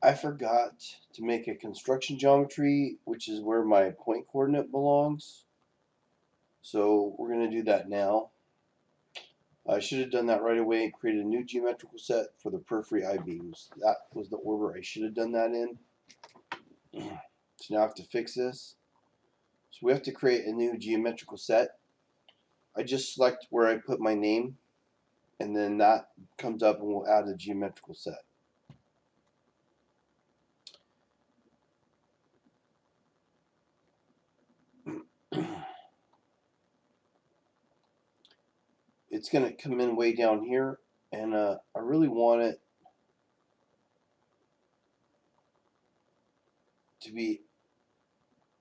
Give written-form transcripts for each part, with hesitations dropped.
I forgot to make a construction geometry, which is where my point coordinate belongs. So we're going to do that now. I should have done that right away and created a new geometrical set for the periphery I-beams. That was the order I should have done that in. So now I have to fix this. So we have to create a new geometrical set. I just select where I put my name, and then that comes up and we'll add a geometrical set. It's going to come in way down here, and I really want it to be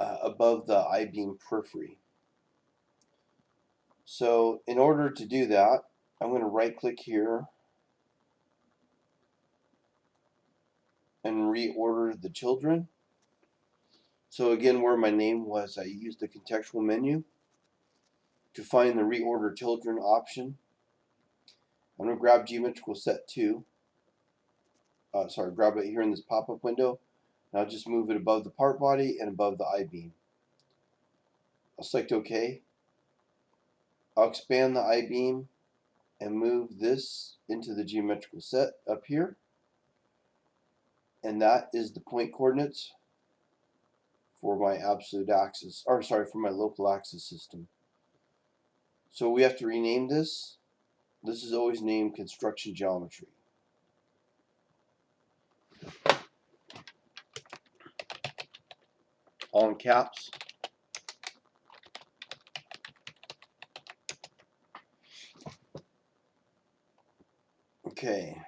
above the I-beam periphery. So in order to do that, I'm going to right click here and reorder the children. So again, where my name was, I used the contextual menu to find the reorder children option. I'm going to grab geometrical set 2. Grab it here in this pop-up window. And I'll just move it above the part body and above the I-beam. I'll select OK. I'll expand the I-beam and move this into the geometrical set up here. And that is the point coordinates for my absolute axis, or sorry, for my local axis system. So we have to rename this. This is always named construction geometry. All in caps. Okay.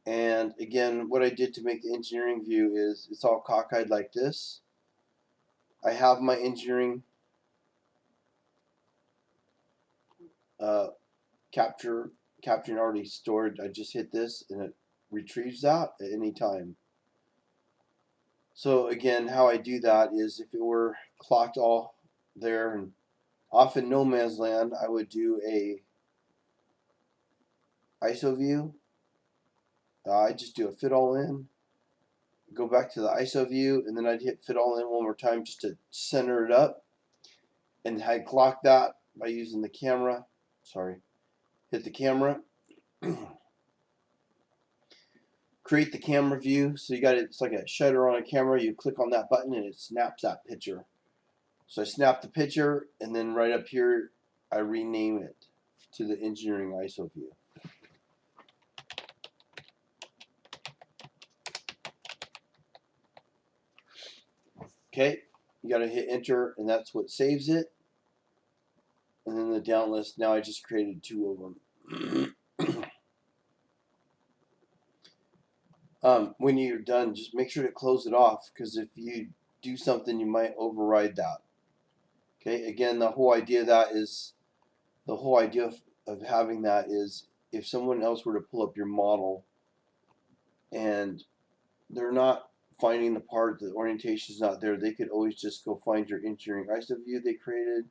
And again, what I did to make the engineering view is it's all cockeyed like this. I have my engineering capturing already stored. I just hit this and it retrieves that at any time. So again, how I do that is if it were clocked all there and off in no man's land, I would do a ISO view. I just do a fit all in, go back to the ISO view, and then I'd hit fit all in one more time just to center it up. And I'd clock that by using the camera. Sorry, hit the camera. Create the camera view. So you got it, it's like a shutter on a camera. You click on that button and it snaps that picture. So I snap the picture, and then right up here I rename it to the engineering ISO view. Okay, you got to hit enter, and that's what saves it. And then the down list, now I just created 2 of them. When you're done, just make sure to close it off, because if you do something, you might override that. Okay, again, the whole idea of having that is if someone else were to pull up your model and they're not finding the part, the orientation is not there, they could always just go find your engineering ISO view they created,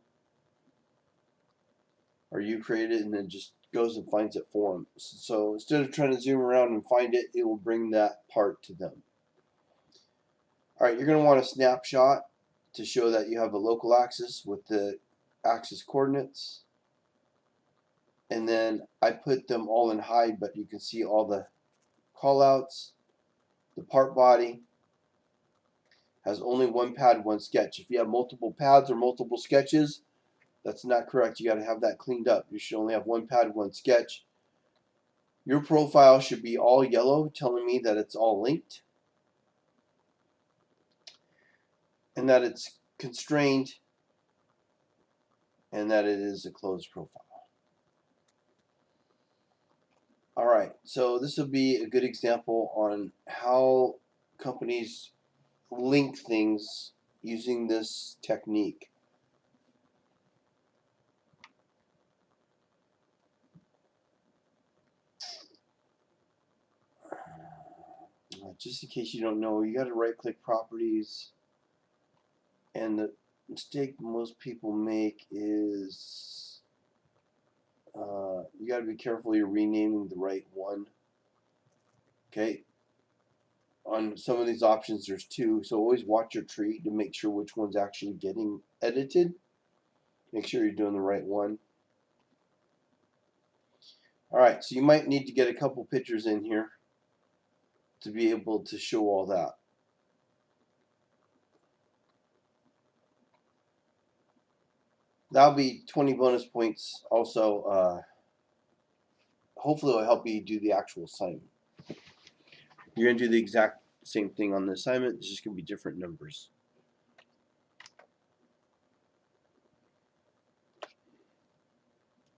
or you created, and then just goes and finds it for them. So instead of trying to zoom around and find it, it will bring that part to them. Alright, you're going to want a snapshot to show that you have a local axis with the axis coordinates. And then I put them all in hide, but you can see all the callouts. The part body has only one pad, one sketch. If you have multiple pads or multiple sketches, that's not correct. You got to have that cleaned up. You should only have one pad, one sketch. Your profile should be all yellow, telling me that it's all linked and that it's constrained and that it is a closed profile. Alright, so this will be a good example on how companies link things using this technique. Just in case you don't know, you got to right click properties, and the mistake most people make is you got to be careful you're renaming the right one. Okay. On some of these options, there's 2, so always watch your tree to make sure which one's actually getting edited. Make sure you're doing the right one. Alright, so you might need to get a couple pictures in here to be able to show all that. That'll be 20 bonus points also. Hopefully it'll help you do the actual assignment. You're going to do the exact same thing on the assignment, it's just going to be different numbers.